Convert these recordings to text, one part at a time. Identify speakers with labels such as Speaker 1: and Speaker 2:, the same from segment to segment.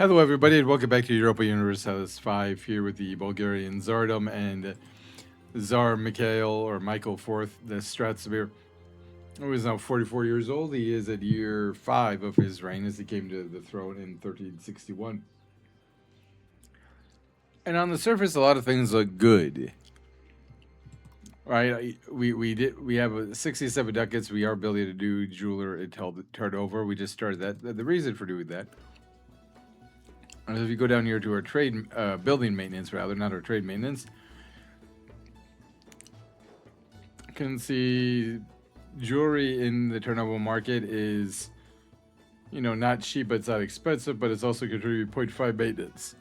Speaker 1: Hello, everybody, and welcome back to Europa Universalis 5 here with the Bulgarian Tsardom and Tsar Mikhail, or Michael IV, the Stratsomir, who is now 44 years old. He is at year 5 of his reign as he came to the throne in 1361. And on the surface, a lot of things look good. Right, we have 67 ducats. We are building a new jeweler in Tardova. We just started that. The reason for doing that, if you go down here to our trade building maintenance, rather not our trade maintenance, you can see jewelry in the Tardova market is, not cheap, but it's not expensive, but it's also contributing 0.5 maintenance.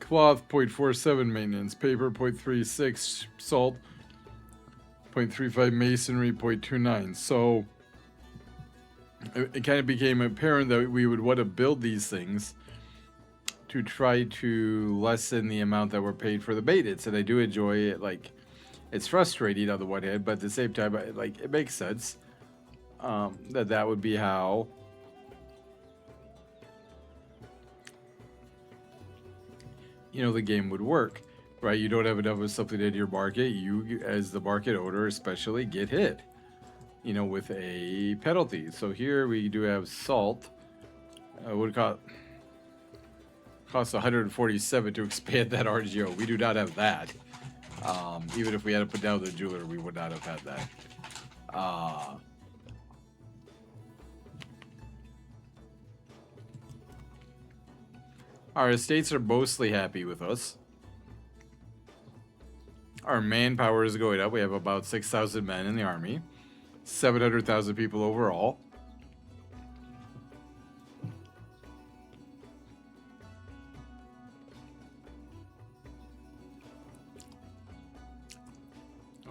Speaker 1: Cloth 0.47 maintenance, paper 0.36, salt 0.35, masonry 0.29. So it kind of became apparent that we would want to build these things to try to lessen the amount that we're paid for the maintenance. And I do enjoy it. Like, it's frustrating on the one hand, but at the same time, like, it makes sense that would be how the game would work, right? You don't have enough of something in your market. You, as the market owner especially, get hit, with a penalty. So here we do have salt. Would cost 147 to expand that RGO. We do not have that. Even if we had to put down the jeweler, we would not have had that. Our estates are mostly happy with us. Our manpower is going up. We have about 6,000 men in the army, 700,000 people overall.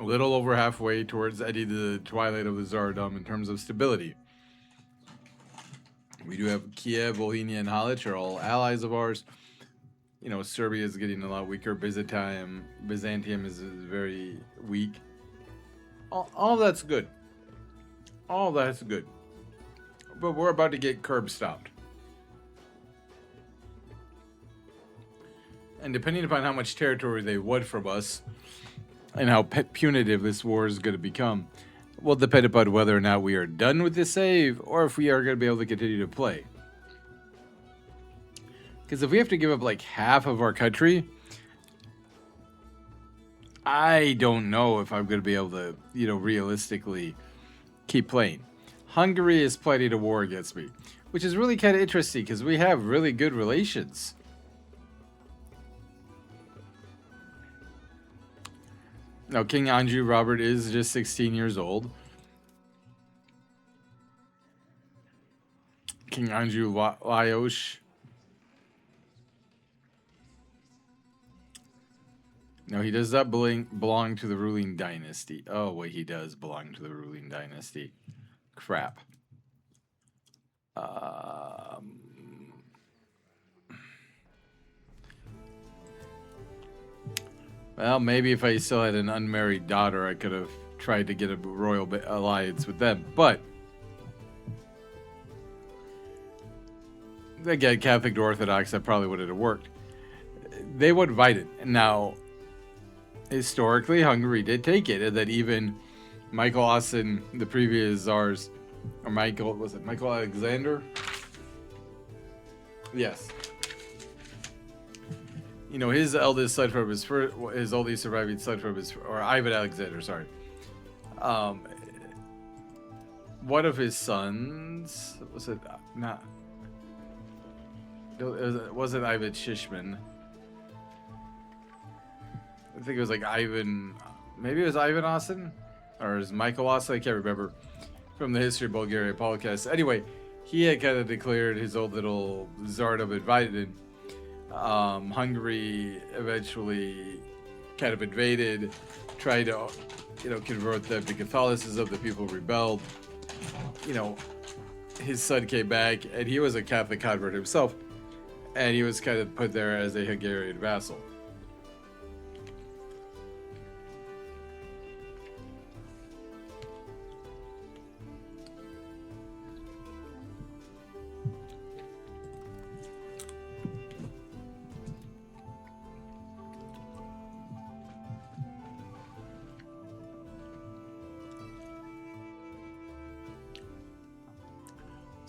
Speaker 1: A little over halfway towards ending the Twilight of the Tsardom in terms of stability. We do have Kiev, Volhynia, and Halych are all allies of ours. Serbia is getting a lot weaker. Byzantium is very weak. All that's good. All that's good. But we're about to get curb stomped. And depending upon how much territory they want from us and how punitive this war is going to become, will depend upon whether or not we are done with the save or if we are going to be able to continue to play. Because if we have to give up like half of our country, I don't know if I'm going to be able to, realistically keep playing. Hungary is planning a war against me, which is really kind of interesting because we have really good relations. Now, King Andrew Robert is just 16 years old. King Andrew Lajos. No, he does not belong to the ruling dynasty. Oh, wait, he does belong to the ruling dynasty. Crap. Well, maybe if I still had an unmarried daughter, I could have tried to get a royal alliance with them. But again, Catholic to Orthodox, that probably wouldn't have worked. They would invite it. Now, historically, Hungary did take it, and that even Michael Austin, the previous czars, or Michael Alexander? Yes. His eldest son from his only surviving son from or Ivan Alexander, sorry. One of his sons, was it not? It wasn't Ivan Shishman. I think it was like Ivan, maybe it was Ivan Austin? Or is Michael Austin? I can't remember. From the History of Bulgaria podcast. Anyway, he had kind of declared his own little Tsardom invited him. Hungary eventually kind of invaded, tried to, convert them to Catholicism. The people rebelled. His son came back, and he was a Catholic convert himself, and he was kind of put there as a Hungarian vassal.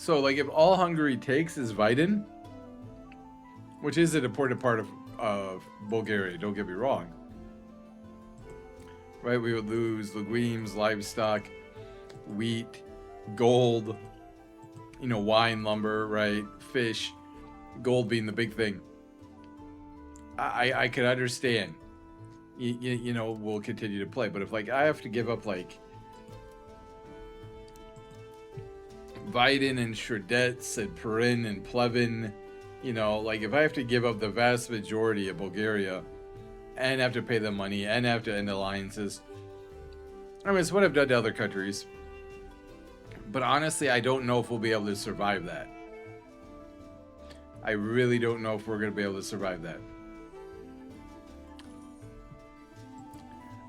Speaker 1: So, like, if all Hungary takes is Vidin, which is an important part of Bulgaria, don't get me wrong. Right, we would lose legumes, livestock, wheat, gold, wine, lumber, right, fish, gold being the big thing. I could understand. We'll continue to play, but if like I have to give up like Vidin and Shredets and Perin and Plevin, like if I have to give up the vast majority of Bulgaria and have to pay them money and have to end alliances, I mean, it's what I've done to other countries. But honestly, I don't know if we'll be able to survive that. I really don't know if we're going to be able to survive that.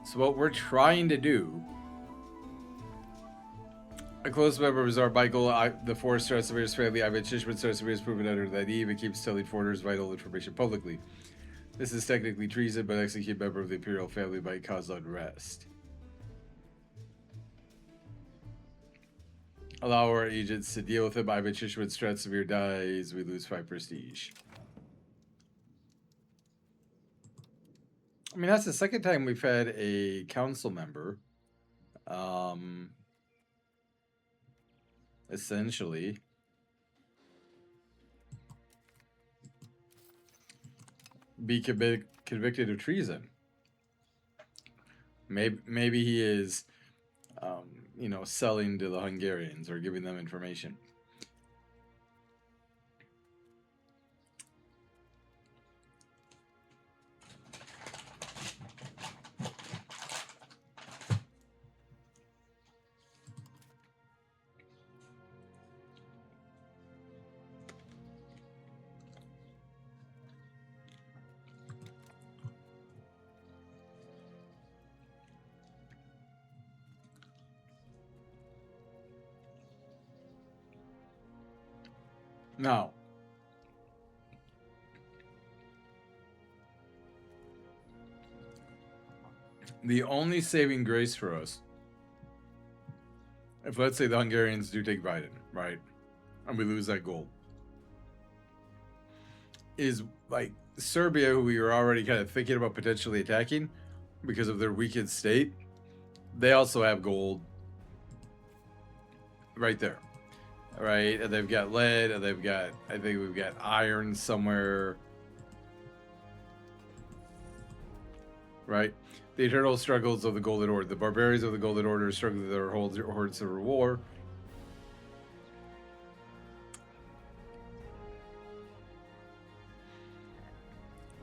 Speaker 1: So what we're trying to do, a close member of Tsar Michael, the four Tsar-Sever's family, Ivan Shishman Tsar-Sever's proven under that Eve and keeps telling foreigners vital information publicly. This is technically treason, but execute member of the imperial family might cause unrest. Allow our agents to deal with him. Ivan Shishman Tsar-Sever dies. We lose 5 prestige. I mean, that's the second time we've had a council member. Essentially. Be convicted of treason. Maybe he is, selling to the Hungarians or giving them information. Now, the only saving grace for us, if let's say the Hungarians do take Vidin, right, and we lose that gold, is like Serbia, who we were already kind of thinking about potentially attacking because of their weakened state. They also have gold right there. Right, and they've got lead, and they've got, I think we've got iron somewhere. Right? The eternal struggles of the Golden Order. The barbarians of the Golden Order struggle with their hordes of war.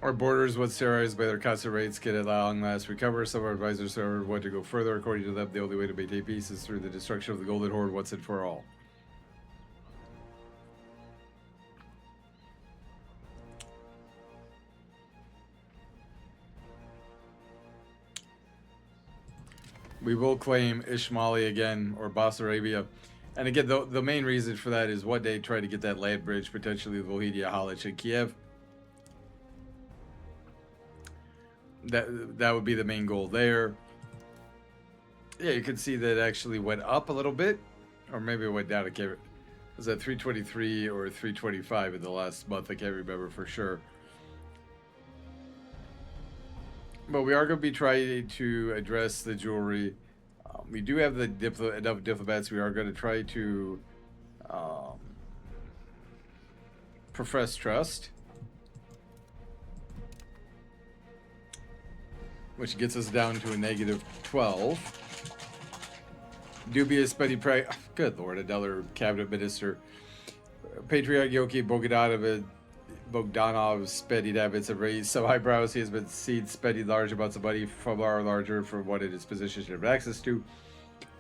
Speaker 1: Our borders, once terrorized by their constant raids, can at long last recover. Some of our advisors want to go further. According to them, the only way to maintain peace is through the destruction of the Golden Horde once and for all. We will claim Ismaili again, or Basarabia. And again, the main reason for that is one day try to get that land bridge, potentially Volhynia, Halych, and Kiev. That would be the main goal there. Yeah, you can see that it actually went up a little bit. Or maybe it went down. I can't, was that 323 or 325 in the last month? I can't remember for sure. But we are going to be trying to address the jewelry. We do have the enough diplomats. We are going to try to profess trust, which gets us down to a -12. Dubious Betty Prey. Oh, good lord, another cabinet minister. Patriarch Yoki Bogdanov spending habits have raised some eyebrows. He has been seen spending large amounts of money, far larger from what in his position should have access to.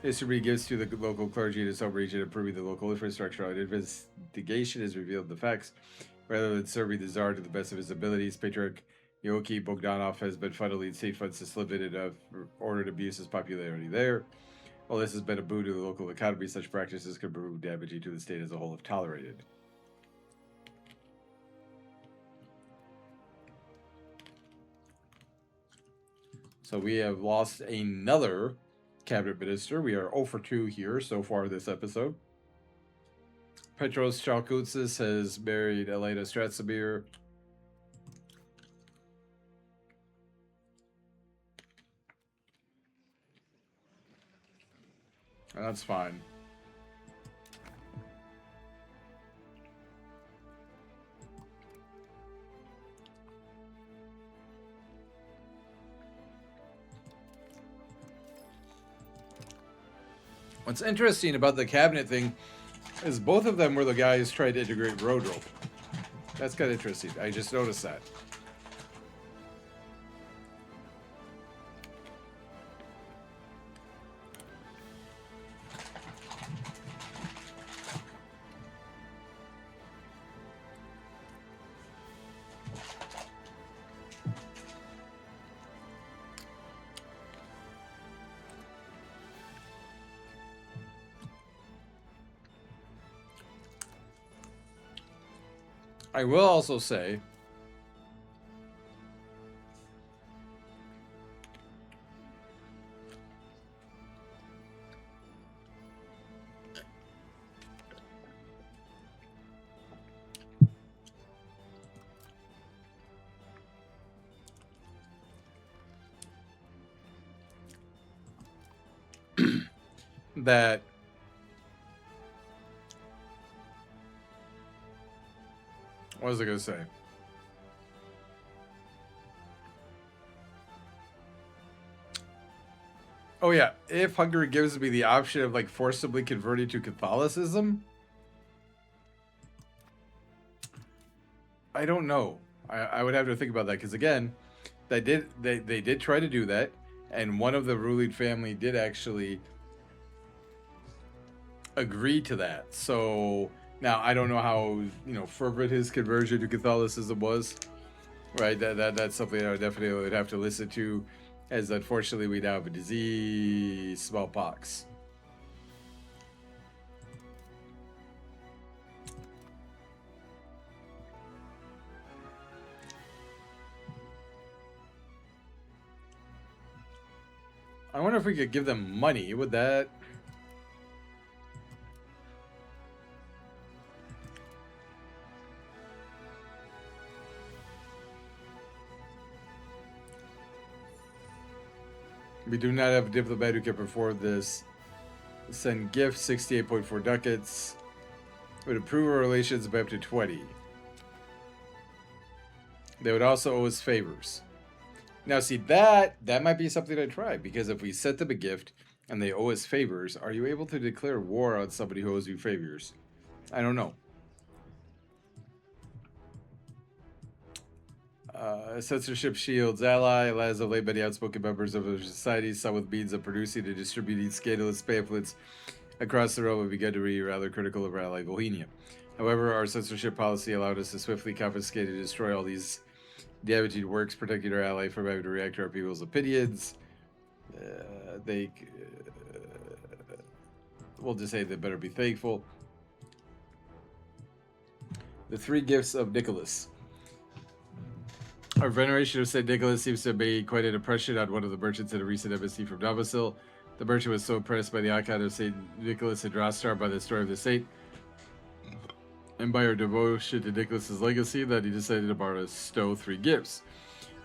Speaker 1: History gives to the local clergy in his home region, improving the local infrastructure. An investigation has revealed the facts. Rather than serving the Tsar to the best of his abilities, Patriarch Yoki Bogdanov has been funneling state funds to slip in order to abuse his popularity there. While this has been a boon to the local economy, such practices could prove damaging to the state as a whole if tolerated. So we have lost another cabinet minister. We are 0 for 2 here so far this episode. Petros Chalkoutsis has married Elena Stratzimir. And that's fine. What's interesting about the cabinet thing is both of them were the guys trying to integrate road rope. That's kind of interesting. I just noticed that. I will also say that what was I going to say? Oh yeah, if Hungary gives me the option of like forcibly converting to Catholicism, I don't know. I would have to think about that because again, they did try to do that, and one of the ruling family did actually agree to that. So now I don't know how fervent his conversion to Catholicism was. Right, that's something I definitely would have to listen to, as unfortunately we now have a disease, smallpox. I wonder if we could give them money. Would that? We do not have a diplomat who can perform this. Send gifts, 68.4 ducats. Would improve our relations by up to 20. They would also owe us favors. Now, see, that might be something to try, because if we sent them a gift and they owe us favors, are you able to declare war on somebody who owes you favors? I don't know. Censorship shields ally, allows of late many outspoken members of our society, some with means of producing and distributing scandalous pamphlets across the realm, have begun to be rather critical of our ally Bohemia. However, our censorship policy allowed us to swiftly confiscate and destroy all these damaging works, protecting our ally from having to react to our people's opinions. We'll just say they better be thankful. The three gifts of Nicholas. Our veneration of St. Nicholas seems to have made quite an impression on one of the merchants at a recent embassy from Novosil. The merchant was so impressed by the icon of St. Nicholas and Rostar, by the story of the saint, and by our devotion to Nicholas's legacy, that he decided to bestow three gifts.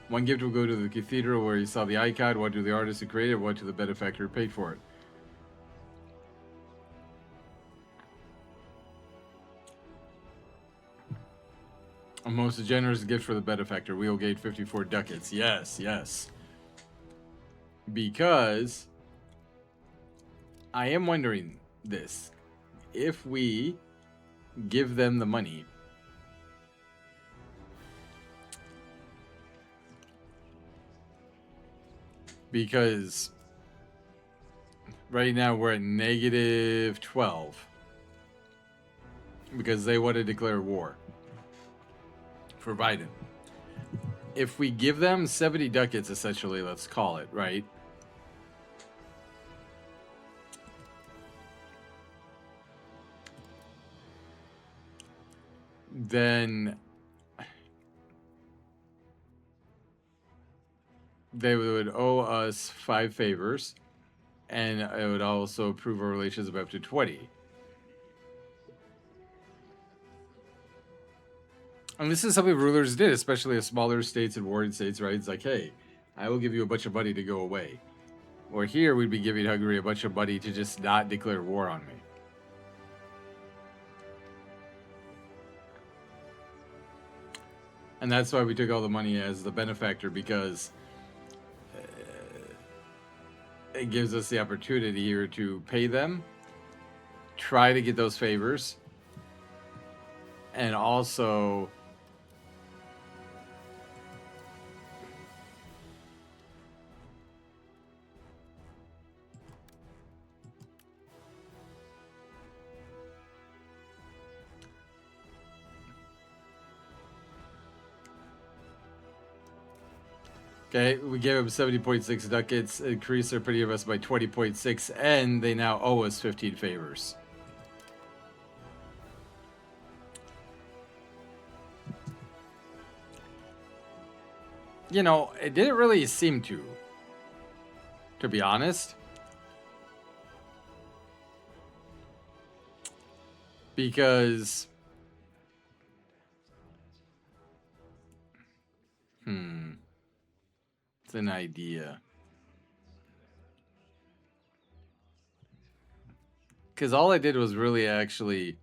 Speaker 1: One gift will go to the cathedral where he saw the icon, one to the artist who created it, one to the benefactor who paid for it. A most generous gift for the benefactor. We will gain 54 ducats. Yes, yes. Because I am wondering this. If we give them the money, because right now we're at negative 12 because they want to declare war for Biden. If we give them 70 ducats, essentially, let's call it, right? Then they would owe us 5 favors, and it would also approve our relations of up to 20. And this is something rulers did, especially of smaller states and warring states, right? It's like, hey, I will give you a bunch of money to go away. Or here, we'd be giving Hungary a bunch of money to just not declare war on me. And that's why we took all the money as the benefactor, because it gives us the opportunity here to pay them, try to get those favors, and also okay, we gave them 70.6 ducats, increased their pity of us by 20.6, and they now owe us 15 favors. You know, it didn't really seem to be honest. Because it's an idea. Because all I did was really actually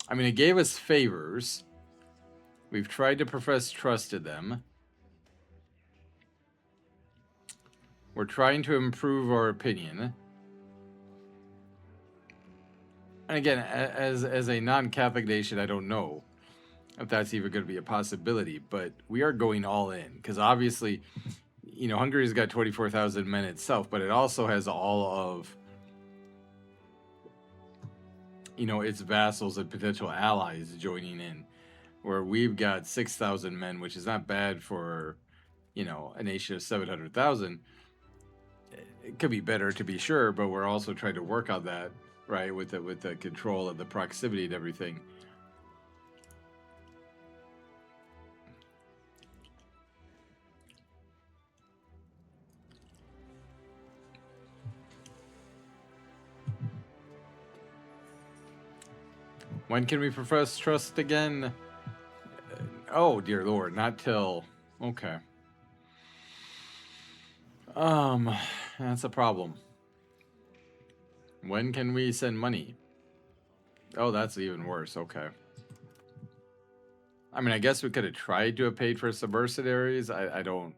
Speaker 1: I mean, it gave us favors. We've tried to profess trust to them. We're trying to improve our opinion. And again, as a non-Catholic nation, I don't know if that's even going to be a possibility, but we are going all in, because obviously, you know, Hungary's got 24,000 men itself, but it also has all of, you know, its vassals and potential allies joining in, where we've got 6,000 men, which is not bad for, you know, a nation of 700,000. It could be better, to be sure, but we're also trying to work on that, right, with the control and the proximity and everything. When can we profess trust again? Oh, dear Lord, not till... Okay. That's a problem. When can we send money? Oh, that's even worse. Okay. I mean, I guess we could have tried to have paid for some mercenaries. I don't...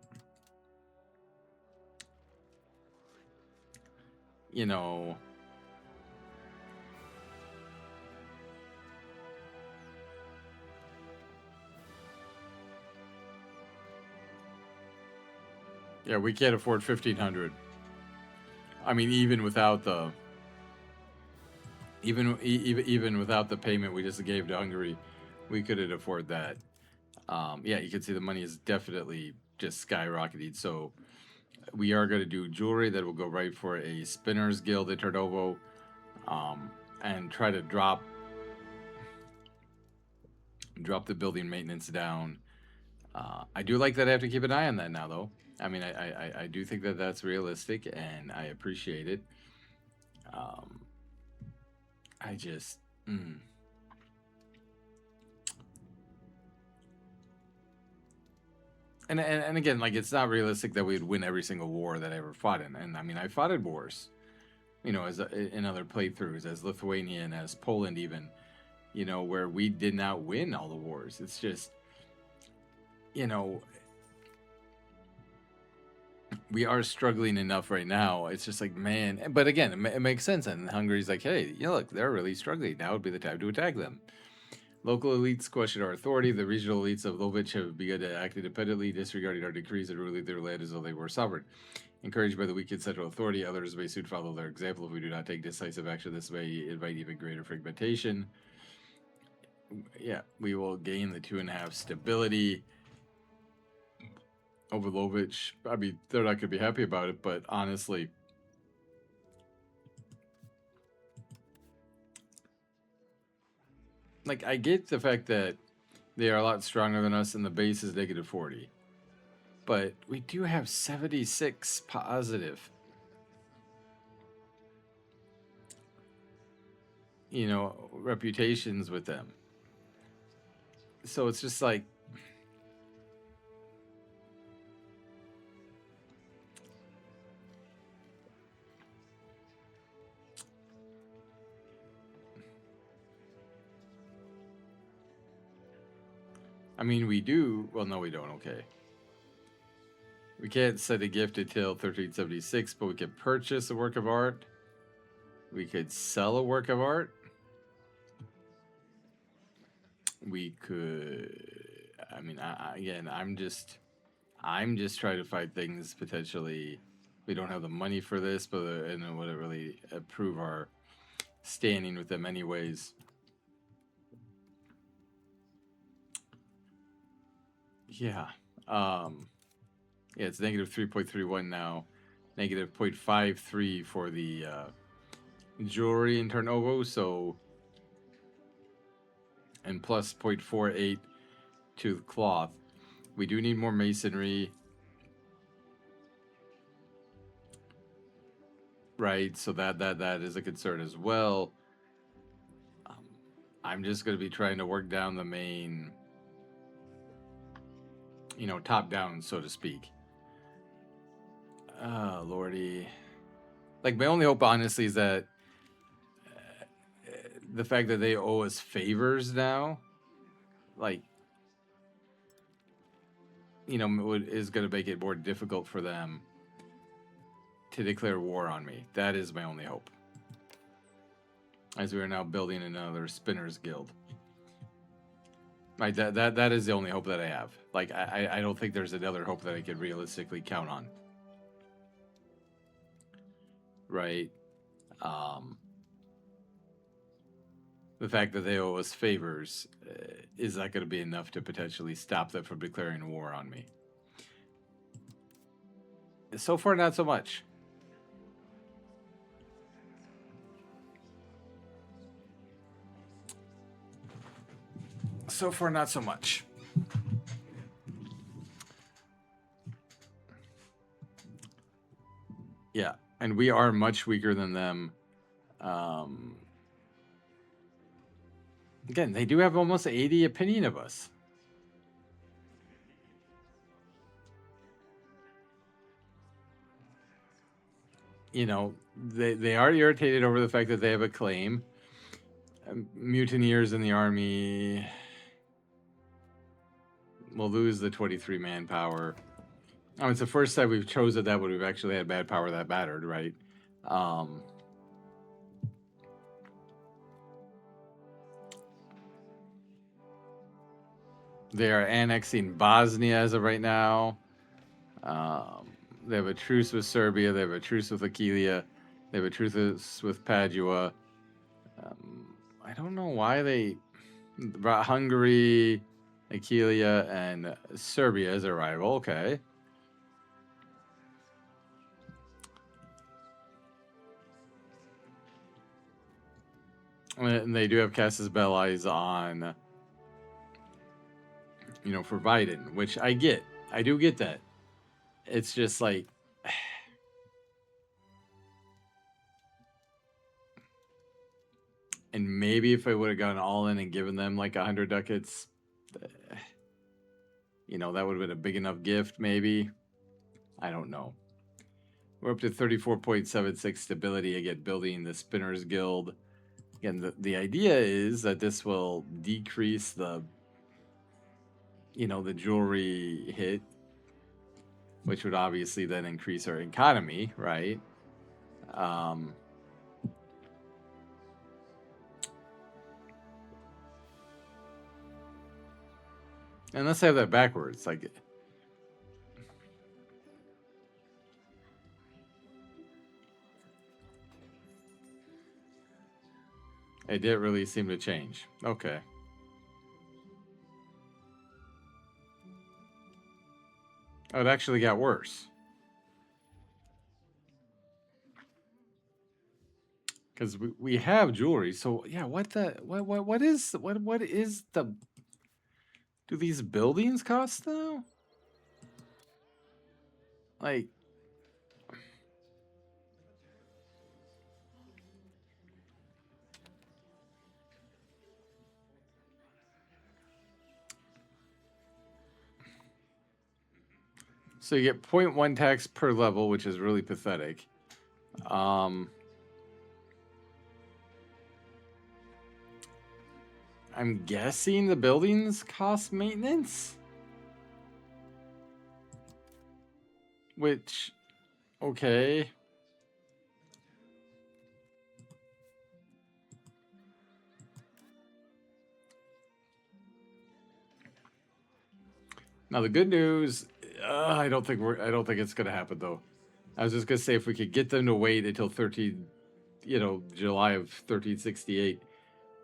Speaker 1: You know... Yeah, we can't afford 1,500. I mean, even without the... Even without the payment we just gave to Hungary, we couldn't afford that. Yeah, you can see the money is definitely just skyrocketing. So we are going to do jewelry that will go right for a Spinners Guild in Tarnovo, and try to drop the building maintenance down. I do like that I have to keep an eye on that now, though. I mean, I do think that that's realistic, and I appreciate it. I just... And again, like, it's not realistic that we'd win every single war that I ever fought in. And I mean, I fought in wars, you know, as in other playthroughs, as Lithuania and as Poland even, you know, where we did not win all the wars. It's just, you know, we are struggling enough right now. It's just like, man. But again, it makes sense. And Hungary's like, hey, you know, look, they're really struggling. Now would be the time to attack them. Local elites question our authority. The regional elites of Lovich have begun to act independently, disregarding our decrees and ruling their land as though they were sovereign. Encouraged by the weakened central authority, others may soon follow their example. If we do not take decisive action, this may invite even greater fragmentation. Yeah, we will gain the 2.5 stability over Lovich. I mean, they're not going to be happy about it, but honestly... Like, I get the fact that they are a lot stronger than us and the base is negative 40. But we do have 76 positive. you know, reputations with them. So it's just like, I mean, we do. Well, no, we don't. Okay. We can't set a gift until 1376, but we could purchase a work of art. We could sell a work of art. We could. I mean, again, I'm just trying to find things potentially. We don't have the money for this, but and it would really improve our standing with them, anyways. Yeah. Yeah, it's negative 3.31 now. Negative 0.53 for the jewelry in turnover, so. And plus 0.48 to the cloth. We do need more masonry. Right, so that is a concern as well. I'm just going to be trying to work down the main, you know, top down, so to speak. Lordy. Like, my only hope, honestly, is that the fact that they owe us favors now, like, you know, is going to make it more difficult for them to declare war on me. That is my only hope. As we are now building another Spinners Guild. Like, that is the only hope that I have. Like, I don't think there's another hope that I could realistically count on. Right? The fact that they owe us favors, is that going to be enough to potentially stop them from declaring war on me? So far, not so much. So far, not so much. Yeah, and we are much weaker than them. Again, they do have almost 80 opinion of us. You know, they are irritated over the fact that they have a claim. Mutineers in the army will lose the 23 manpower. Oh, it's the first time we've chosen that when we've actually had bad power that mattered, right? They are annexing Bosnia as of right now. They have a truce with Serbia. They have a truce with Aquileia. They have a truce with Padua. I don't know why they brought Hungary, Aquileia, and Serbia as a rival. Okay. And they do have Casus Belli's on, you know, for Biden, which I get. I do get that. It's just like, and maybe if I would have gone all in and given them like 100 ducats, you know, that would have been a big enough gift, maybe. I don't know. We're up to 34.76 stability again, building the Spinners Guild. Again, the idea is that this will decrease the, you know, the jewelry hit, which would obviously then increase our economy, right? And let's have that backwards. Like, it didn't really seem to change. Okay. Oh, it actually got worse. Because we have jewelry. So yeah, what is the, do these buildings cost now? Like, So you get 0.1 tax per level, which is really pathetic. I'm guessing the buildings cost maintenance? Which, okay. Now the good news, I don't think it's gonna happen though. I was just gonna say if we could get them to wait until July of 1368,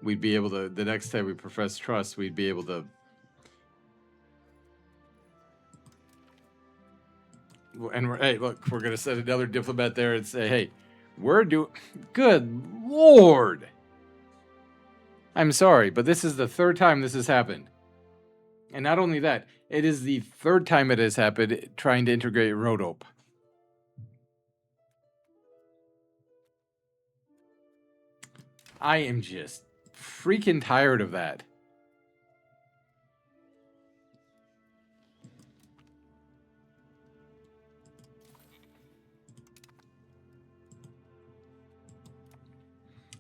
Speaker 1: we'd be able to. The next time we profess trust, we'd be able to. And hey, look, we're gonna send another diplomat there and say, hey, we're doing. Good Lord. I'm sorry, but this is the third time this has happened. And not only that, it is the third time it has happened trying to integrate Rhodope. I am just freaking tired of that.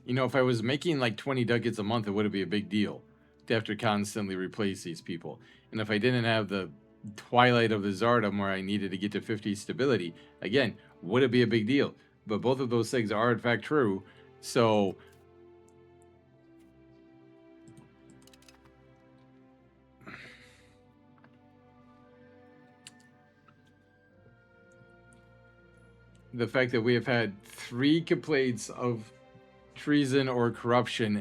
Speaker 1: You know, if I was making like 20 ducats a month, it wouldn't be a big deal to have to constantly replace these people. And if I didn't have the Twilight of the Tsardom where I needed to get to 50 stability, again, would it be a big deal? But both of those things are in fact true. So the fact that we have had 3 complaints of treason or corruption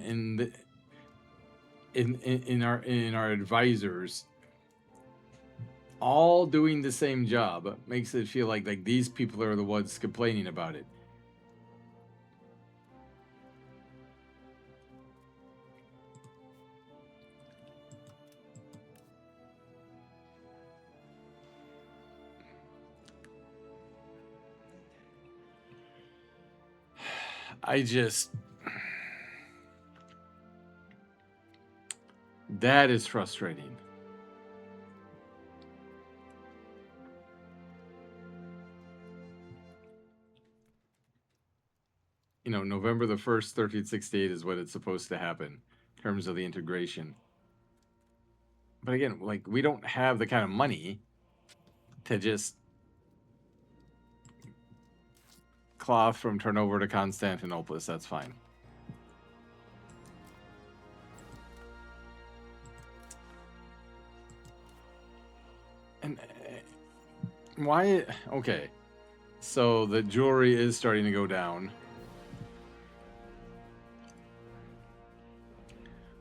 Speaker 1: in our advisors, all doing the same job, makes it feel like these people are the ones complaining about it. That is frustrating. You know, November the 1st, 1368 is when it's supposed to happen in terms of the integration. But again, we don't have the kind of money to just cloth from turnover to Constantinople. That's fine. And why? Okay. So the jewelry is starting to go down.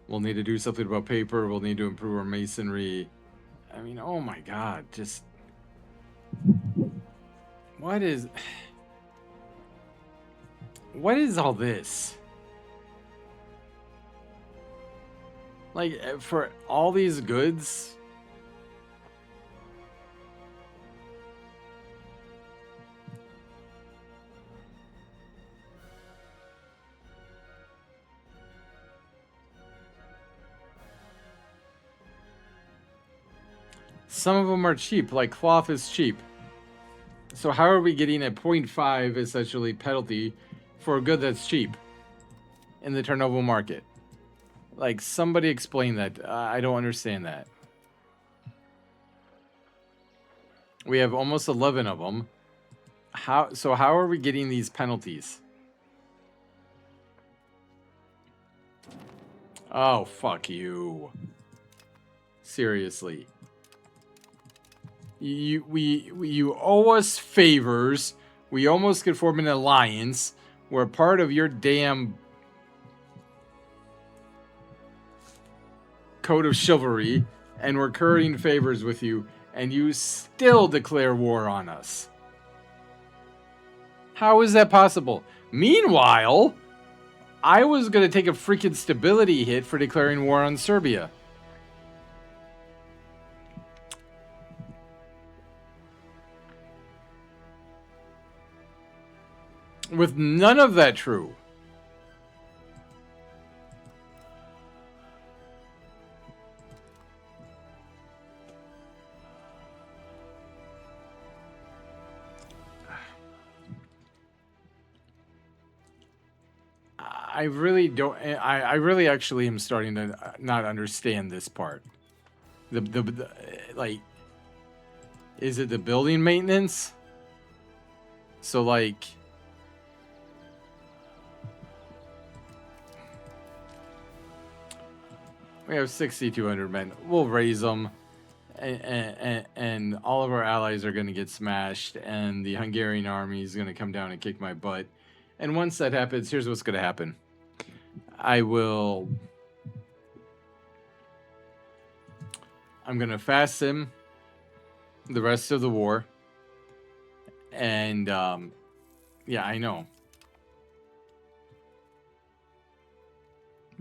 Speaker 1: We'll need to do something about paper. We'll need to improve our masonry. I mean, oh my God. Just. What is all this? Like, for all these goods? Some of them are cheap, like cloth is cheap. So how are we getting a 0.5 essentially penalty for a good that's cheap in the turnover market? Like, somebody explain that. I don't understand that. We have almost 11 of them. How are we getting these penalties? Oh, fuck you. Seriously. You owe us favors. We almost could form an alliance. We're part of your damn code of chivalry, and we're currying favors with you, and you still declare war on us. How is that possible? Meanwhile, I was going to take a freaking stability hit for declaring war on Serbia. With none of that true. I really don't. I really actually am starting to not understand this part. The like, is it the building maintenance? So like, we have 6,200 men. We'll raise them, and all of our allies are going to get smashed, and the Hungarian army is going to come down and kick my butt. And once that happens, here's what's going to happen. I'm going to fast sim the rest of the war. And, yeah, I know.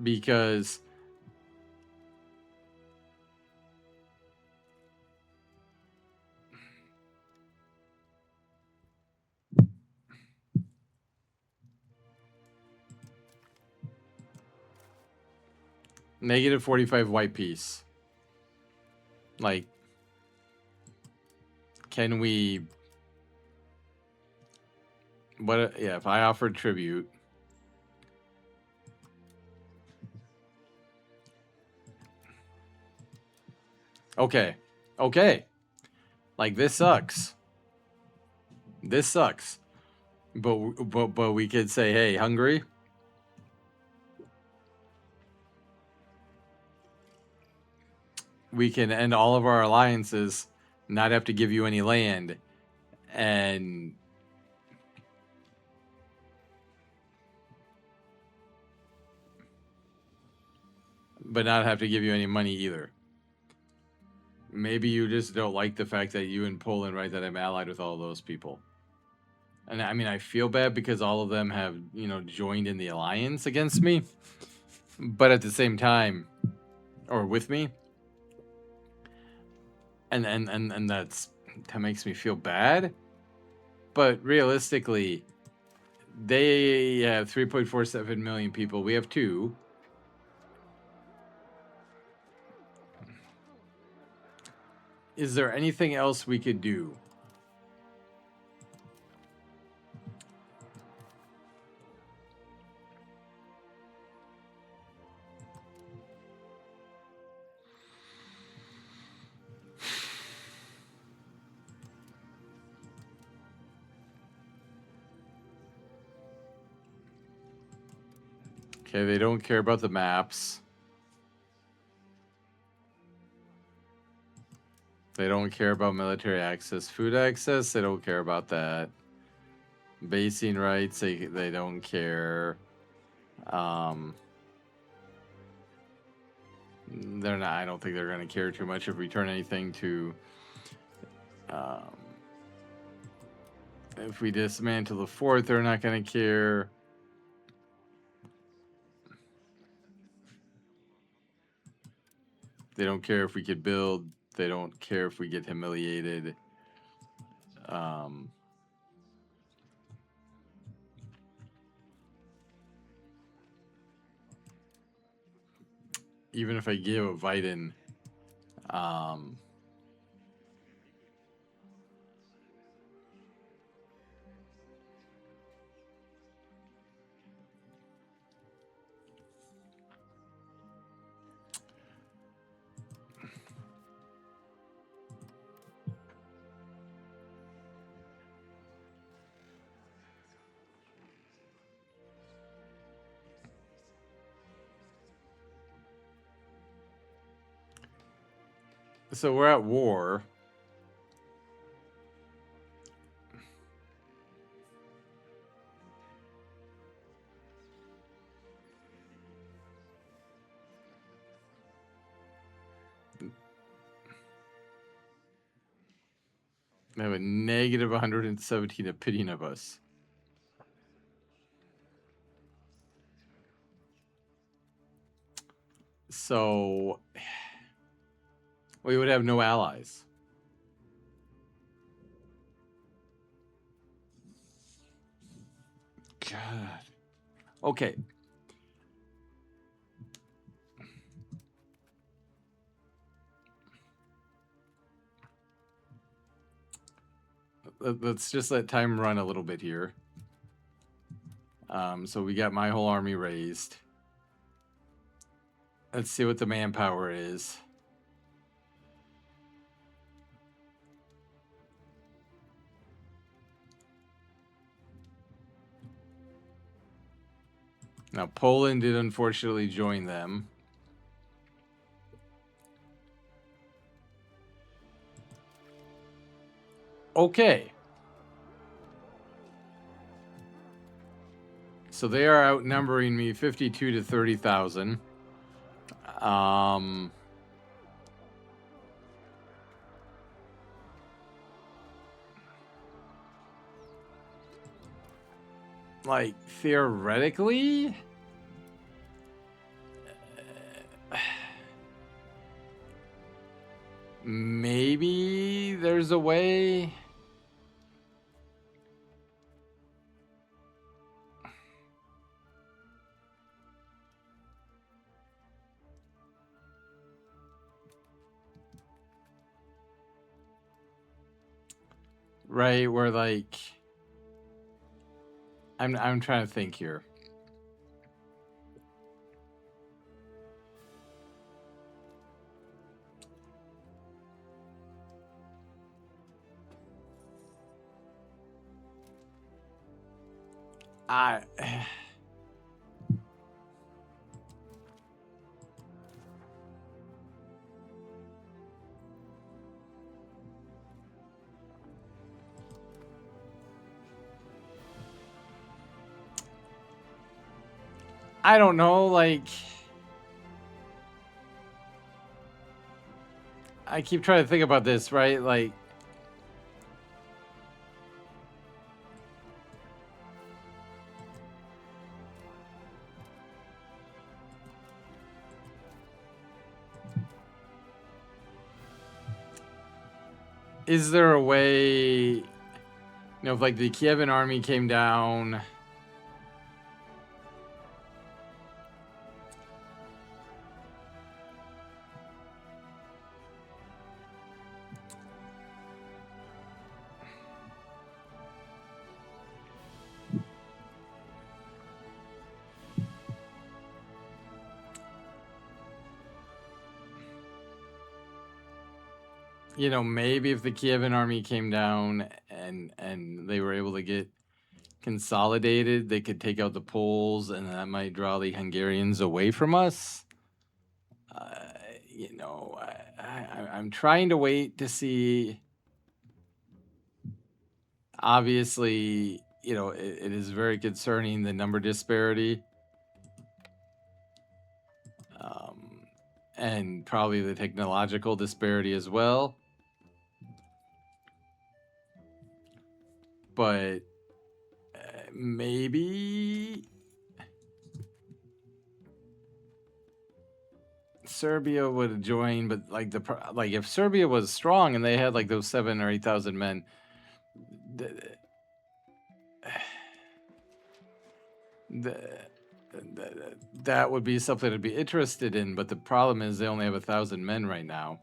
Speaker 1: Because negative 45 white piece. Like, can we... What? Yeah, if I offered tribute... Okay. Okay. Like, this sucks. This sucks. But we could say, hey, Hungary... We can end all of our alliances, not have to give you any land, and but not have to give you any money either. Maybe you just don't like the fact that you in Poland, right, that I'm allied with all those people. And I mean, I feel bad because all of them have, you know, joined in the alliance against me. But at the same time, or with me. And that makes me feel bad. But realistically, they have 3.47 million people. We have 2. Is there anything else we could do? Okay, they don't care about the maps. They don't care about military access. Food access, they don't care about that. Basing rights, they don't care. They're not. I don't think they're going to care too much if we turn anything to. If we dismantle the fort, they're not going to care. They don't care if we could build. They don't care if we get humiliated. Even if I give a Biden, so we're at war. They have a negative 117 opinion of us. So we would have no allies. God. Okay. Let's just let time run a little bit here. So we got my whole army raised. Let's see what the manpower is. Now, Poland did unfortunately join them. Okay. So they are outnumbering me 52 to 30,000. Like, theoretically, maybe there's a way. Right, where like I'm trying to think here. I don't know, like I keep trying to think about this, right? Like is there a way, if like the Kievan army came down, maybe if the Kievan army came down and they were able to get consolidated, they could take out the Poles, and that might draw the Hungarians away from us. I'm trying to wait to see. Obviously, it is very concerning, the number disparity. And probably the technological disparity as well. But maybe Serbia would join, but like if Serbia was strong and they had like those 7,000 or 8,000 men, that would be something to be interested in. But the problem is they only have 1,000 men right now.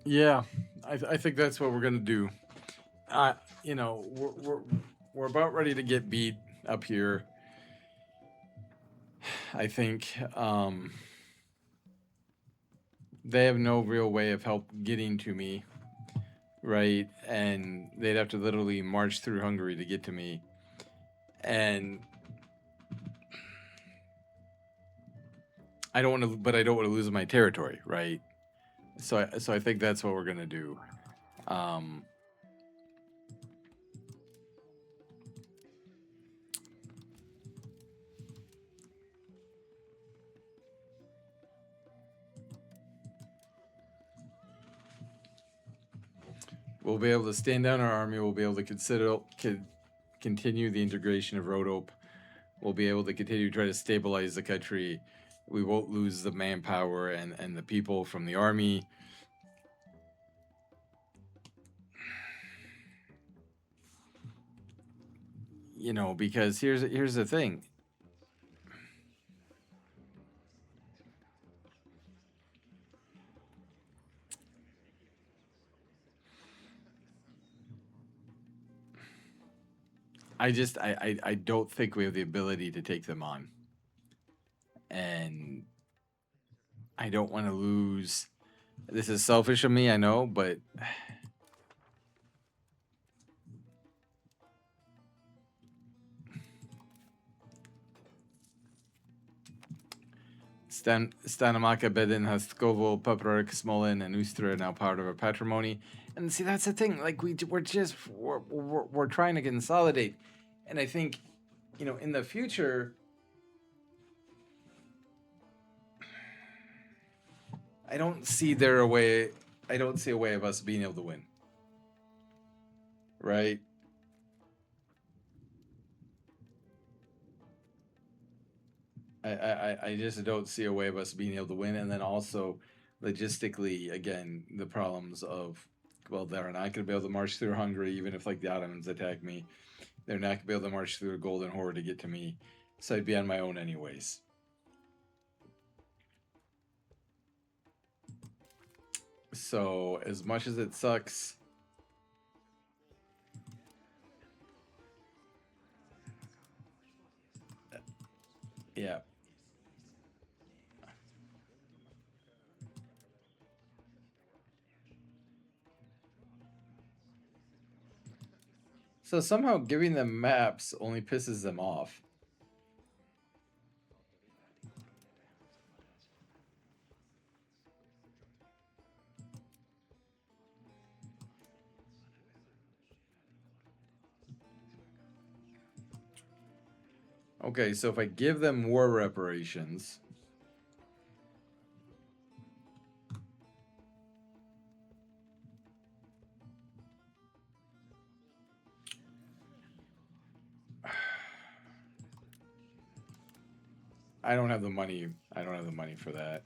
Speaker 1: Yeah, I think that's what we're gonna do. We're about ready to get beat up here. I think they have no real way of help getting to me, right? And they'd have to literally march through Hungary to get to me. And I don't want to lose my territory, right? So I think that's what we're gonna do. We'll be able to stand down our army. We'll be able to continue the integration of Rhodope. We'll be able to continue to try to stabilize the country. We won't lose the manpower and the people from the army. You know, because here's the thing. I don't think we have the ability to take them on. And I don't want to lose. This is selfish of me, I know, but Stanamaka, Bedin, Haskovo, Paprark, Smolin, and Ustra are now part of our patrimony. And see, that's the thing. Like we're trying to consolidate, and I think, you know, in the future, I don't see a way of us being able to win. Right? I just don't see a way of us being able to win. And then also, logistically, again, the problems of, well, they're not going to be able to march through Hungary, even if like the Ottomans attack me. They're not going to be able to march through the Golden Horde to get to me. So I'd be on my own anyways. So as much as it sucks, yeah. So somehow giving them maps only pisses them off. Okay, so if I give them war reparations, I don't have the money. I don't have the money for that.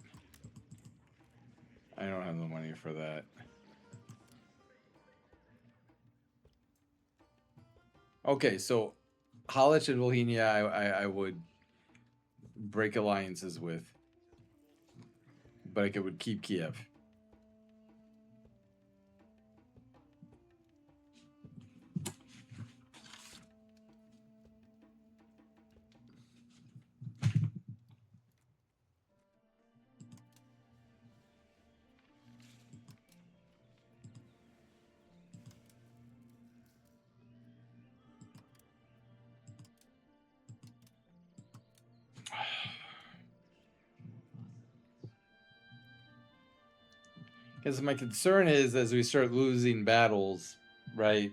Speaker 1: I don't have the money for that. Okay, so Halich and Volhynia, I would break alliances with, but I would keep Kiev. Because my concern is, as we start losing battles, right?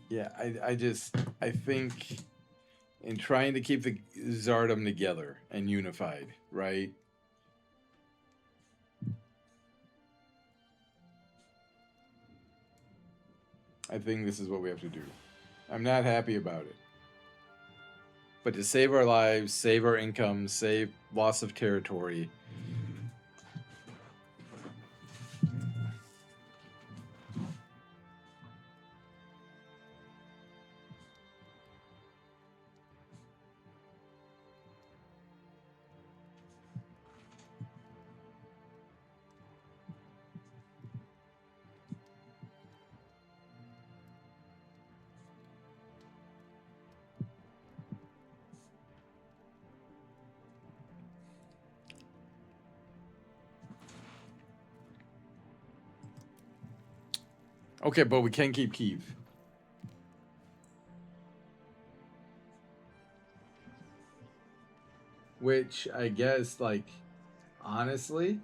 Speaker 1: Yeah, I think in trying to keep the Tsardom together and unified, right? I think this is what we have to do. I'm not happy about it. But to save our lives, save our income, save loss of territory. Okay, but we can keep Kyiv. Which I guess, like, honestly,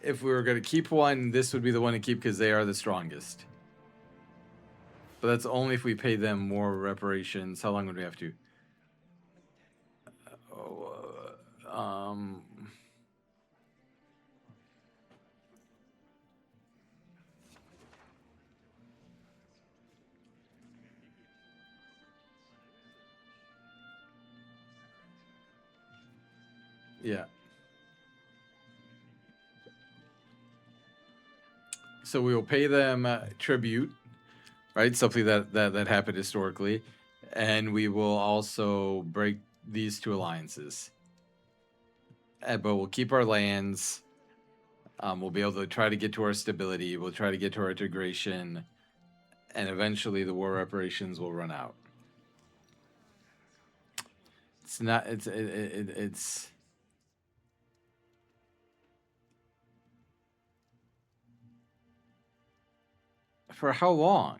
Speaker 1: if we were going to keep one, this would be the one to keep because they are the strongest. But that's only if we pay them more reparations. How long would we have to? Oh, yeah. So we will pay them tribute, right? Something that happened historically, and we will also break these two alliances. But we'll keep our lands. We'll be able to try to get to our stability. We'll try to get to our integration, and eventually the war reparations will run out. It's not. It's. For how long?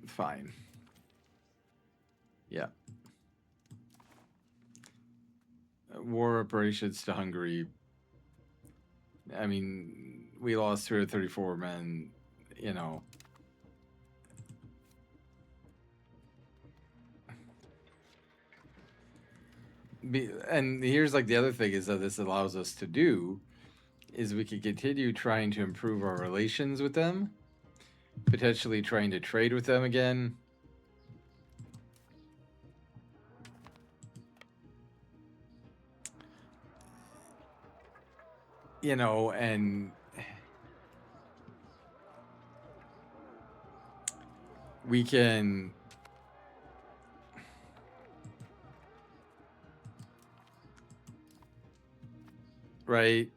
Speaker 1: Fine. Yeah. War reparations to Hungary. I mean, we lost 334 men. You know. And here's like the other thing is that this allows us to do is we could continue trying to improve our relations with them, potentially trying to trade with them again. You know, and we can right.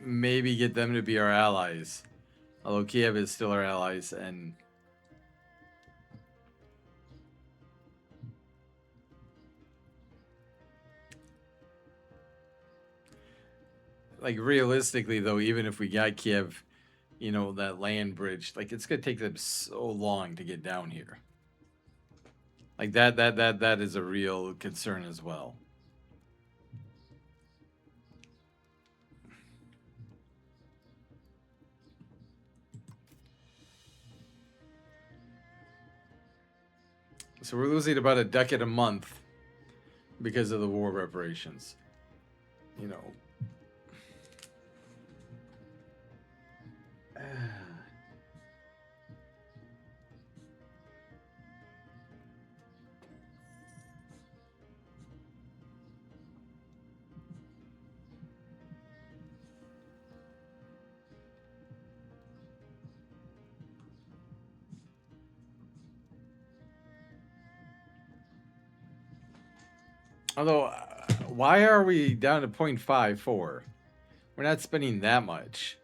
Speaker 1: Maybe get them to be our allies. Although Kiev is still our allies, and like realistically though, even if we got Kiev, you know, that land bridge, like it's gonna take them so long to get down here. Like that is a real concern as well. So we're losing about a decade a month because of the war reparations. You know. Although, why are we down to 0.54? We're not spending that much.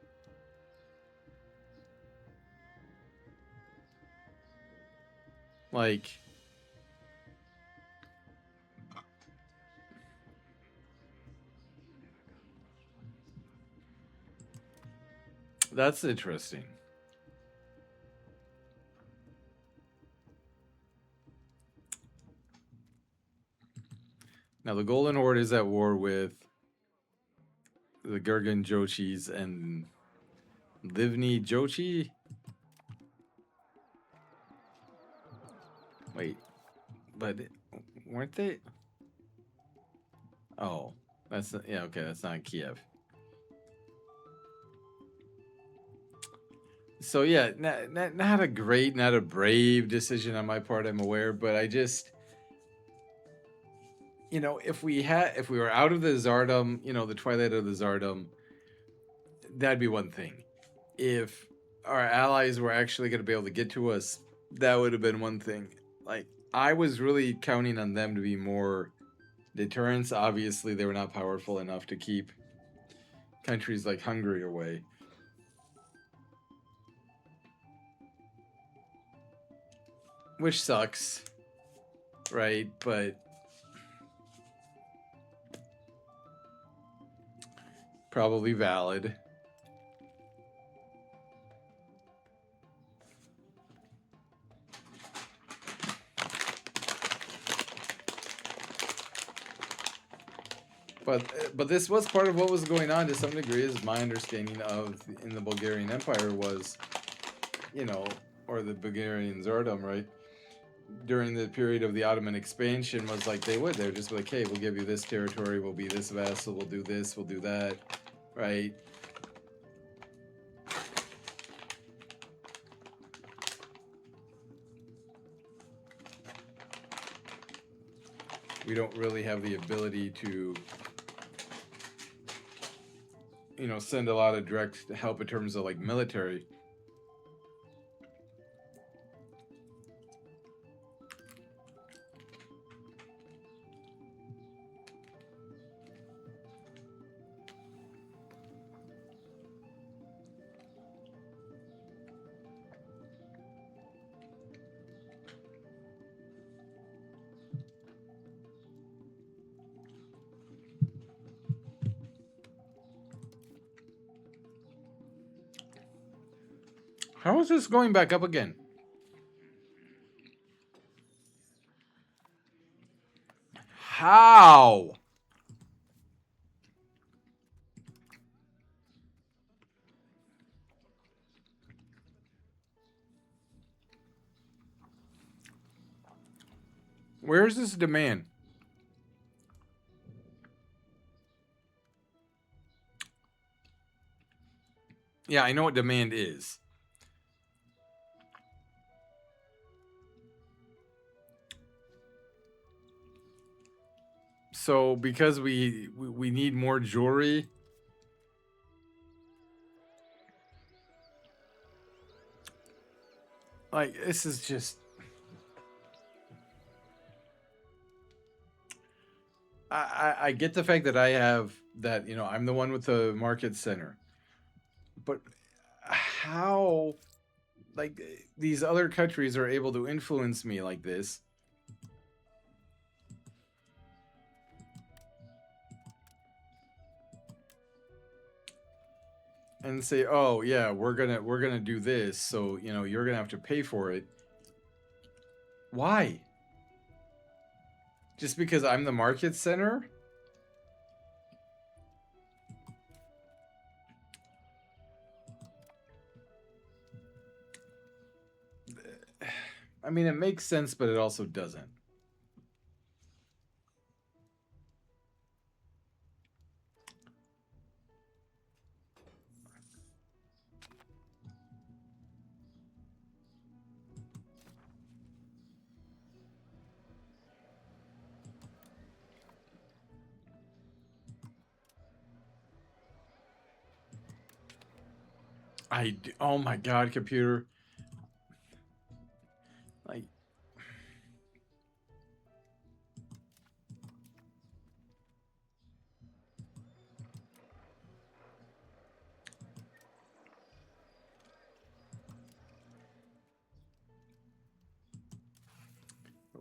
Speaker 1: Like, that's interesting. Now, the Golden Horde is at war with the Gurgan Jochis and Livni Jochi. Wait, but weren't they? Oh, that's yeah. Okay, that's not Kiev. So yeah, not a great, not a brave decision on my part. I'm aware, but I just, you know, if we were out of the Tsardom, you know, the Twilight of the Tsardom, that'd be one thing. If our allies were actually going to be able to get to us, that would have been one thing. Like I was really counting on them to be more deterrence. Obviously, they were not powerful enough to keep countries like Hungary away. Which sucks, right? But probably valid. But this was part of what was going on to some degree, is my understanding of in the Bulgarian Empire was, you know, or the Bulgarian Tsardom, right? During the period of the Ottoman expansion was like they're just like, hey, we'll give you this territory, we'll be this vassal, we'll do this, we'll do that, right? We don't really have the ability to, you know, send a lot of direct help in terms of like military. How is this going back up again? How? Where's this demand? Yeah, I know what demand is. So because we need more jewelry. Like, this is just... I get the fact that I have that, you know, I'm the one with the market center. But how, like, these other countries are able to influence me like this? And say, oh yeah, we're gonna do this, so you know you're gonna have to pay for it. Why? Just because I'm the market center? I mean, it makes sense, but it also doesn't. Oh my god, computer. Like,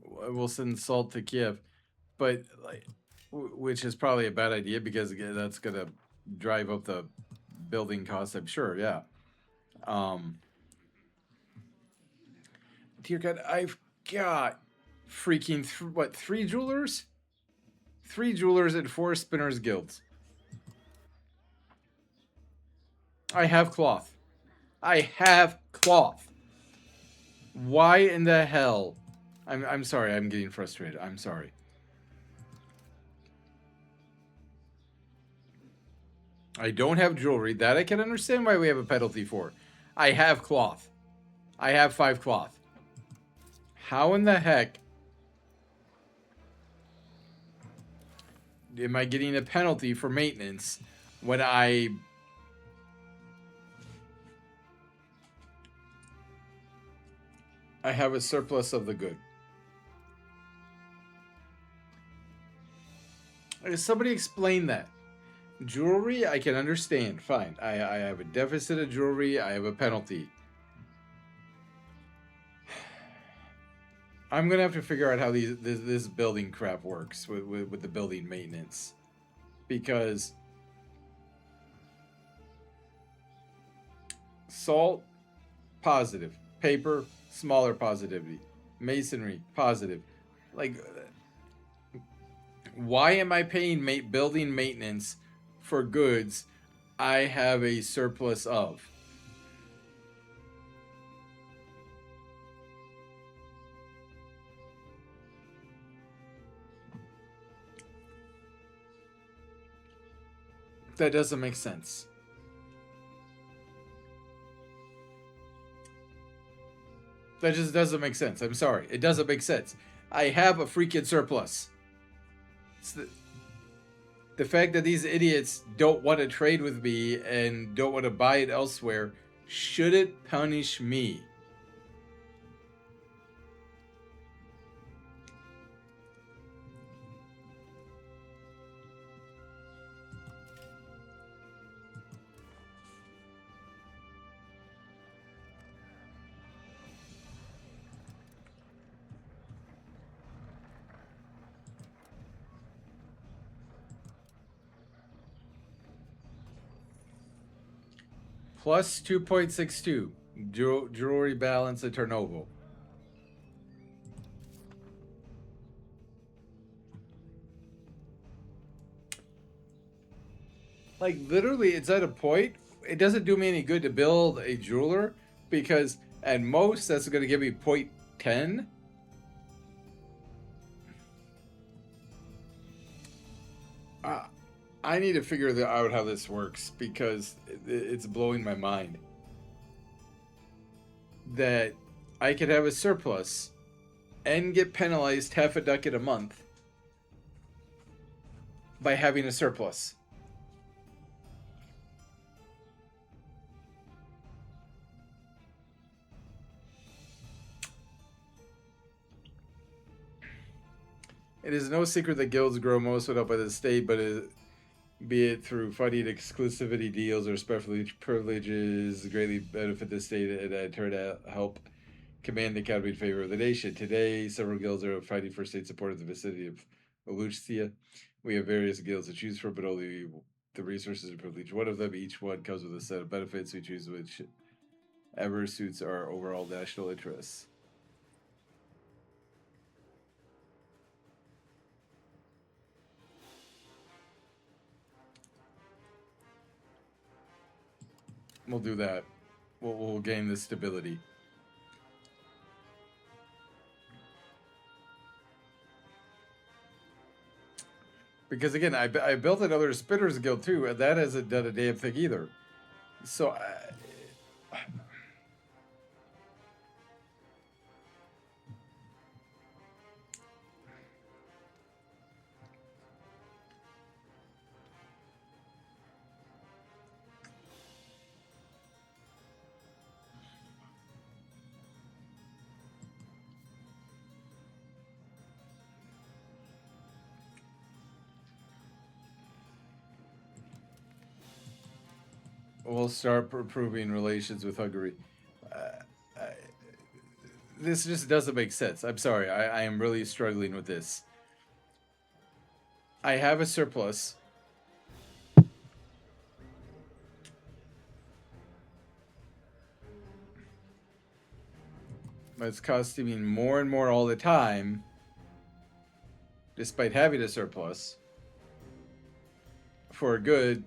Speaker 1: we'll send salt to Kiev, but like, which is probably a bad idea because that's gonna drive up the building costs, I'm sure. Yeah. Um. Dear God, I've got freaking what, 3 jewelers? 3 jewelers and 4 spinners guilds. I have cloth. I have cloth. Why in the hell? I'm sorry, I'm getting frustrated. I'm sorry. I don't have jewelry. That I can understand why we have a penalty for. I have cloth. I have 5 cloth. How in the heck am I getting a penalty for maintenance when I have a surplus of the good? Somebody explain that. Jewelry, I can understand. Fine. I have a deficit of jewelry. I have a penalty. I'm gonna have to figure out how this building crap works with the building maintenance, because salt, positive; paper, smaller positivity; masonry, positive. Like, Why am I paying building maintenance for goods I have a surplus of? That doesn't make sense. That just doesn't make sense. I'm sorry. It doesn't make sense. I have a freaking surplus. The fact that these idiots don't want to trade with me and don't want to buy it elsewhere shouldn't punish me. Plus 2.62. Jewelry balance at turnover. Like, literally, it's at a point, it doesn't do me any good to build a jeweler because at most that's going to give me 0.10. I need to figure out how this works because it's blowing my mind. That I could have a surplus and get penalized half a ducat a month by having a surplus. It is no secret that guilds grow most without by the state, but be it through funding exclusivity deals or special privileges, greatly benefit the state and in turn help command the economy in favor of the nation. Today, several guilds are fighting for state support in the vicinity of Waluchia. We have various guilds to choose from, but only the resources are privileged. One of them, each one comes with a set of benefits. We choose whichever suits our overall national interests. We'll do that. We'll gain the stability. Because again, I built another Spinners Guild too, and that hasn't done a damn thing either. So, we'll start improving relations with Hungary. This just doesn't make sense. I'm sorry. I am really struggling with this. I have a surplus. But it's costing me more and more all the time, despite having a surplus, for a good.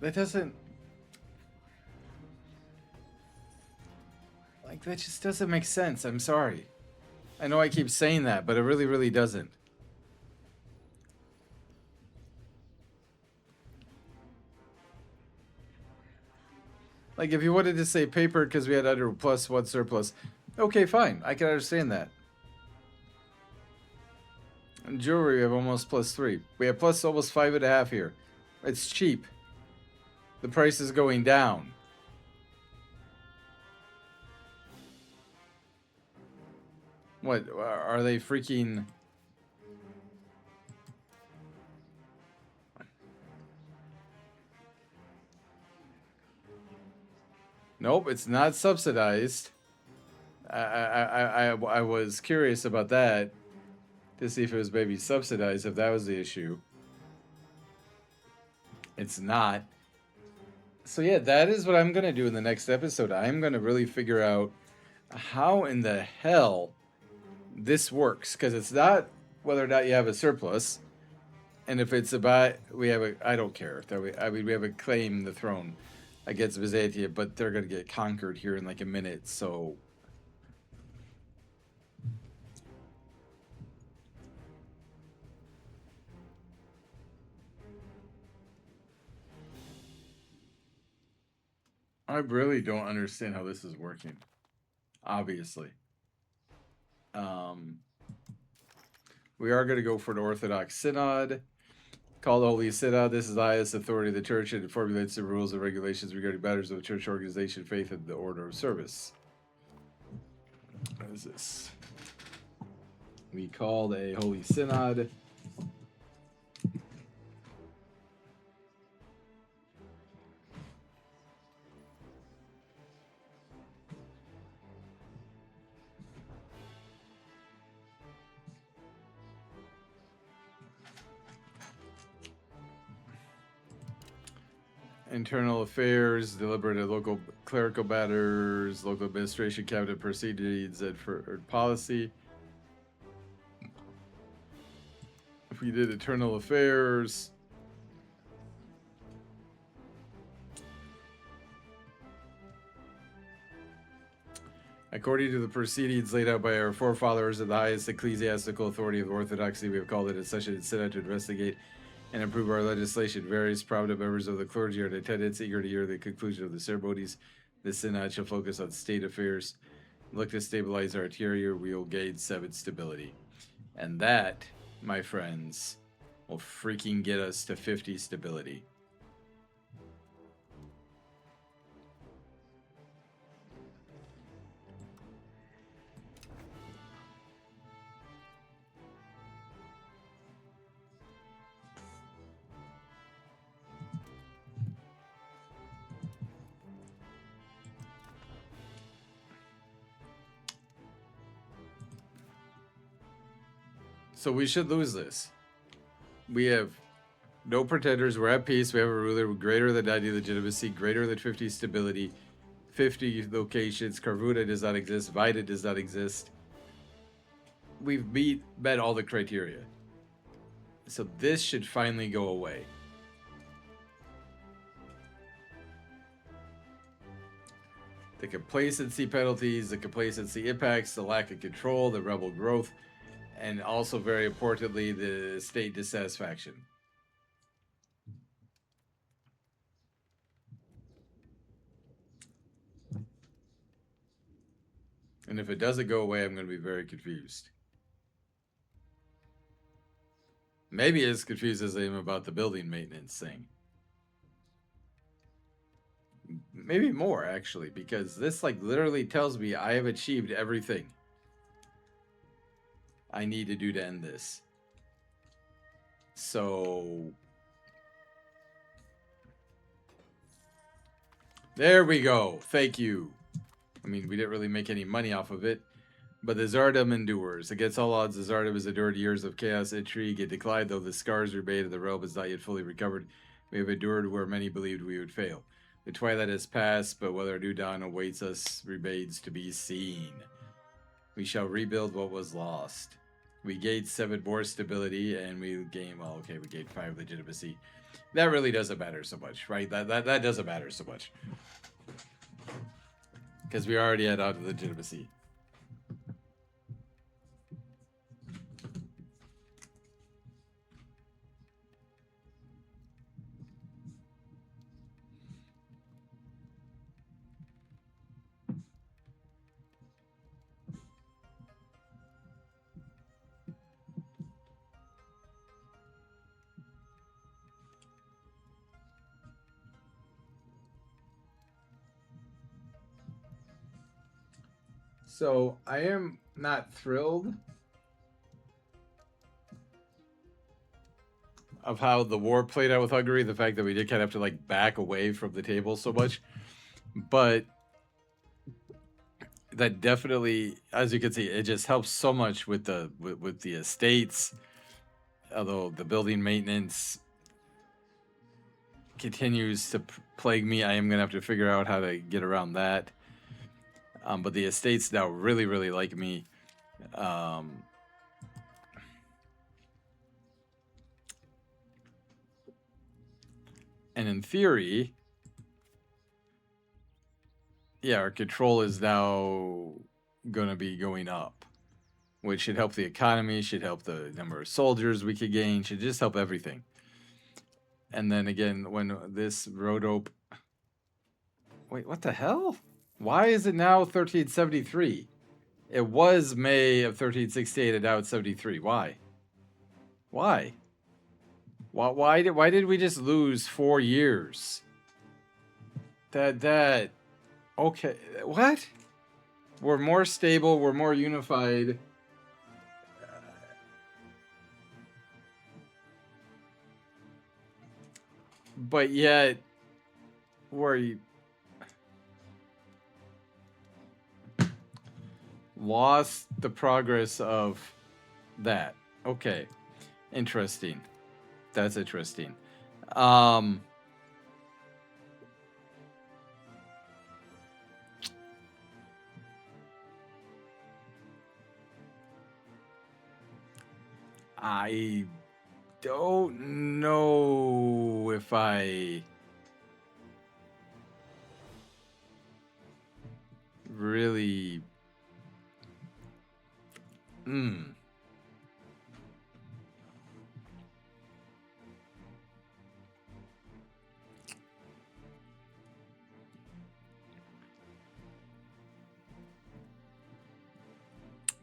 Speaker 1: That doesn't. Like, that just doesn't make sense. I'm sorry. I know I keep saying that, but it really, really doesn't. Like, if you wanted to say paper because we had under plus one surplus, okay, fine. I can understand that. And jewelry, we have almost plus 3. We have plus almost 5.5 here. It's cheap. The price is going down. What, are they freaking... Nope, it's not subsidized. I was curious about that. to see if it was maybe subsidized, if that was the issue. It's not. So yeah, that is what I'm gonna do in the next episode. I'm gonna really figure out how in the hell this works, because it's not whether or not you have a surplus, and if it's about I don't care that we have a claim the throne against Byzantium, but they're gonna get conquered here in like a minute, so. I really don't understand how this is working. Obviously. We are going to go for an Orthodox Synod. Called the Holy Synod. This is the highest authority of the Church, and it formulates the rules and regulations regarding matters of church organization, faith, and the order of service. What is this? We called a Holy Synod. Internal affairs, deliberative local clerical matters, local administration, cabinet proceedings, and for policy. If we did internal affairs, according to the proceedings laid out by our forefathers and the highest ecclesiastical authority of Orthodoxy, we have called it a session in Synod to investigate and improve our legislation. Various prominent members of the clergy are in attendance, eager to hear the conclusion of the ceremonies. The Synod shall focus on state affairs, look to stabilize our interior. We will gain 7 stability. And that, my friends, will freaking get us to 50 stability. So we should lose this. We have no pretenders. We're at peace. We have a ruler greater than 90 legitimacy, greater than 50 stability, 50 locations. Karvuda does not exist. Vida does not exist. We've met all the criteria. So this should finally go away. The complacency penalties, the complacency impacts, the lack of control, the rebel growth, and also, very importantly, the state dissatisfaction. And if it doesn't go away, I'm going to be very confused. Maybe as confused as I am about the building maintenance thing. Maybe more, actually, because this, like, literally tells me I have achieved everything I need to do to end this. So there we go. Thank you. I mean, we didn't really make any money off of it, but the Tsardom endures. Against all odds, the Tsardom has endured years of chaos, intrigue, and decline, though the scars remain and the realm is not yet fully recovered. We have endured where many believed we would fail. The twilight has passed, but whether a new dawn awaits us remains to be seen. We shall rebuild what was lost. We gained 7 more stability, and we gained, well, okay, we gained 5 legitimacy. That really doesn't matter so much, right? That doesn't matter so much. Because we already had out of legitimacy. So I am not thrilled of how the war played out with Hungary. The fact that we did kind of have to like back away from the table so much, but that definitely, as you can see, it just helps so much with the estates. Although the building maintenance continues to plague me, I am gonna have to figure out how to get around that. But the estates now really like me. And in theory, yeah, our control is now going to be going up, which should help the economy, should help the number of soldiers we could gain, should just help everything. And then again, when this Rhodope... Wait, what the hell? Why is it now 1373? It was May of 1368 and now it's 73. Why? Why? Why did we just lose 4 years? That... Okay, what? We're more stable, we're more unified. But yet, we're... lost the progress of that. Okay. Interesting. That's interesting. I don't know if I really...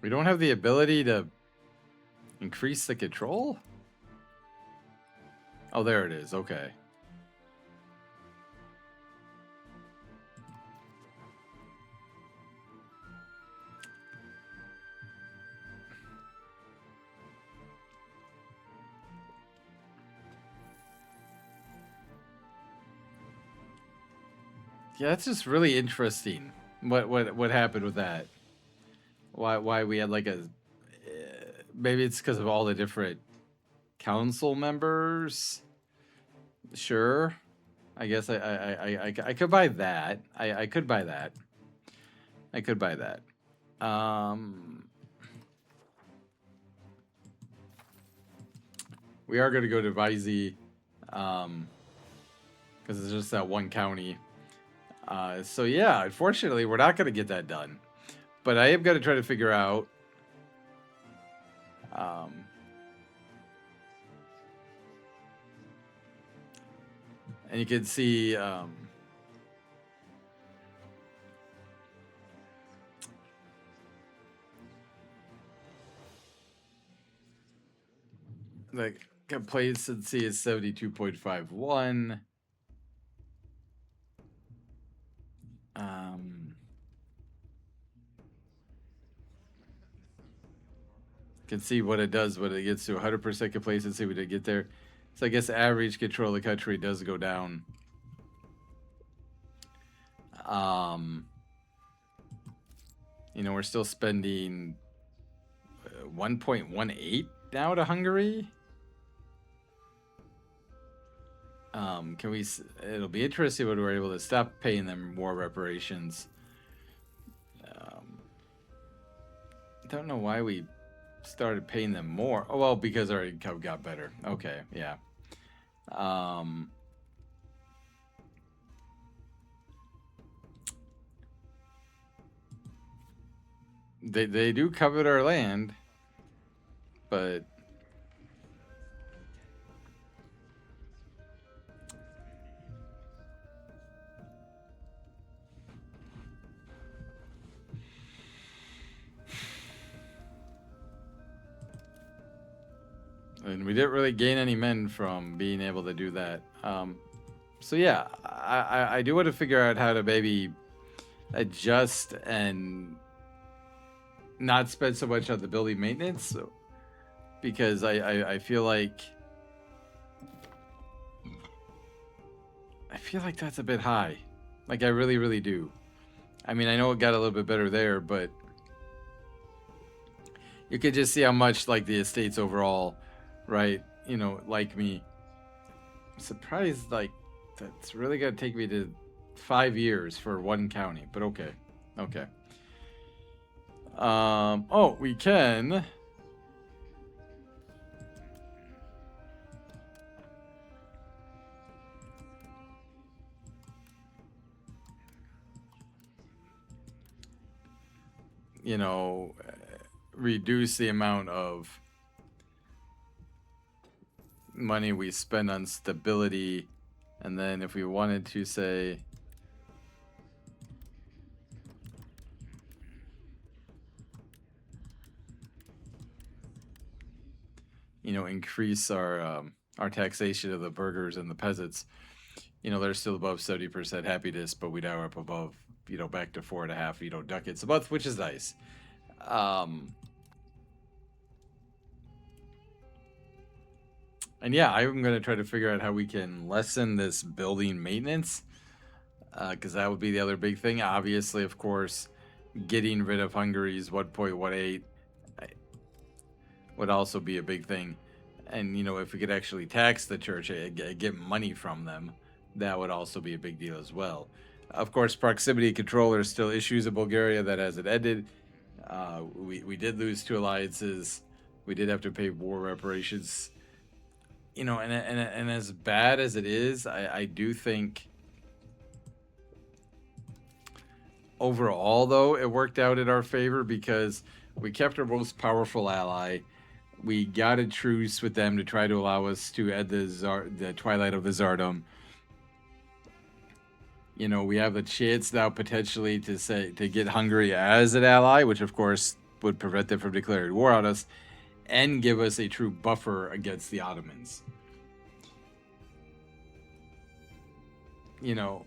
Speaker 1: We don't have the ability to increase the control? Oh, there it is. Okay. Yeah, that's just really interesting. What happened with that? Why we had like a... maybe it's because of all the different council members. Sure. I guess I could buy that. I could buy that. I could buy that. We are going to go to Vizy, because it's just that one county. So yeah, unfortunately, we're not going to get that done. But I am going to try to figure out... and you can see... the complacency is 72.51. Can see what it does when it gets to 100% complacency. We did get there. So I guess average control of the country does go down. You know, we're still spending 1.18 now to Hungary. Can we... It'll be interesting when we're able to stop paying them war reparations. Don't know why we started paying them more. Oh, well, because our income got better. Okay, yeah. They do covet our land, but... and we didn't really gain any men from being able to do that. So yeah, I do want to figure out how to maybe adjust and not spend so much on the building maintenance, because I feel like that's a bit high. Like, I really do. I mean, I know it got a little bit better there, but you could just see how much like the estates overall, right? You know, like me. I'm surprised like that's really gonna take me to 5 years for one county, but okay. Okay. Oh, we can. You know, reduce the amount of money we spend on stability, and then if we wanted to say, you know, increase our taxation of the burghers and the peasants, you know, they're still above 70% happiness, but we now are up above, you know, back to 4.5, you know, ducats a month, which is nice. And yeah, I'm gonna try to figure out how we can lessen this building maintenance, because that would be the other big thing. Obviously, of course, getting rid of Hungary's 1.18 would also be a big thing. And you know, if we could actually tax the church, get money from them, that would also be a big deal as well. Of course, proximity control. There's still issues in Bulgaria that hasn't ended. We did lose 2 alliances. We did have to pay war reparations. You know, and as bad as it is, I do think overall, though, it worked out in our favor because we kept our most powerful ally. We got a truce with them to try to allow us to end the Twilight of the Tsardom. You know, we have the chance now potentially to get Hungary as an ally, which of course would prevent them from declaring war on us, and give us a true buffer against the Ottomans. You know,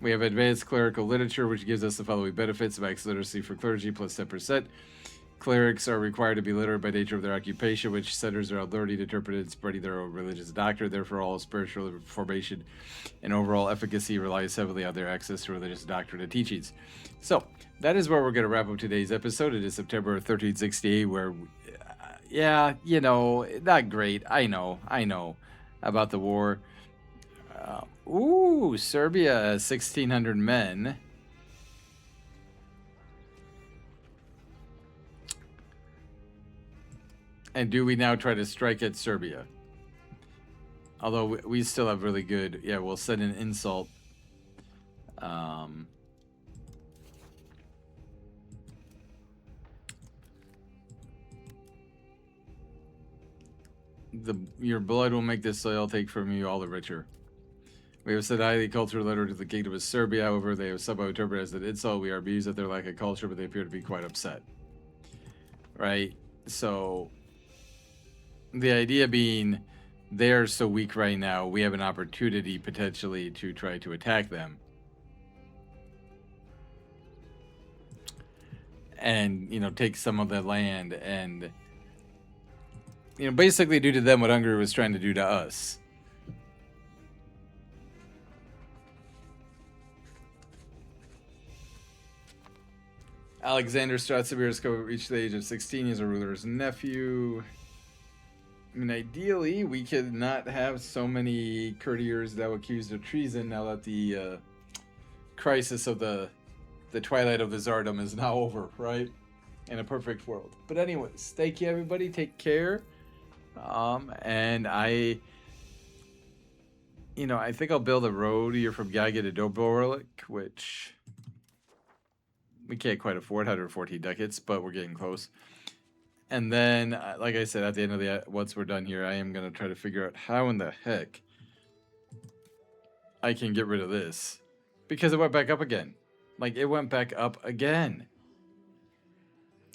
Speaker 1: we have advanced clerical literature, which gives us the following benefits: max literacy for clergy plus 10%. Clerics are required to be literate by nature of their occupation, which centers around learning, interpreting, and spreading their own religious doctrine. Therefore, all spiritual formation and overall efficacy relies heavily on their access to religious doctrine and teachings. So, that is where we're going to wrap up today's episode. It is September 1368, where, yeah, you know, not great. I know about the war. Serbia has 1,600 men. And do we now try to strike at Serbia? Although we still have really good... Yeah, we'll send an insult. Your blood will make this soil take from you all the richer. We have said highly cultural letter to the kingdom of Serbia. However, they have somehow interpreted as an insult. We are amused at their lack of culture, but they appear to be quite upset. Right? So... the idea being they're so weak right now, we have an opportunity potentially to try to attack them. And, you know, take some of the land and, you know, basically do to them what Hungary was trying to do to us. Alexander Stratsimirsko reached the age of 16. He's a ruler's nephew. I mean, ideally, we could not have so many courtiers now accused of treason now that the crisis of the Twilight of the Tsardom is now over, right? In a perfect world. But anyways, thank you, everybody. Take care. And I think I'll build a road here from Gaga to Dobrolik, which we can't quite afford 114 ducats, but we're getting close. And then, like I said, at the end of the once we're done here, I am going to try to figure out how in the heck I can get rid of this. Because it went back up again. Like, it went back up again.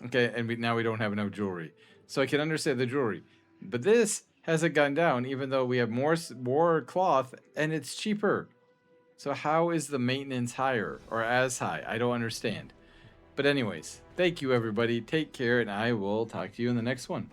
Speaker 1: Okay, and now we don't have enough jewelry. So I can understand the jewelry. But this hasn't gone down, even though we have more cloth, and it's cheaper. So how is the maintenance higher, or as high? I don't understand. But anyways, thank you, everybody. Take care, and I will talk to you in the next one.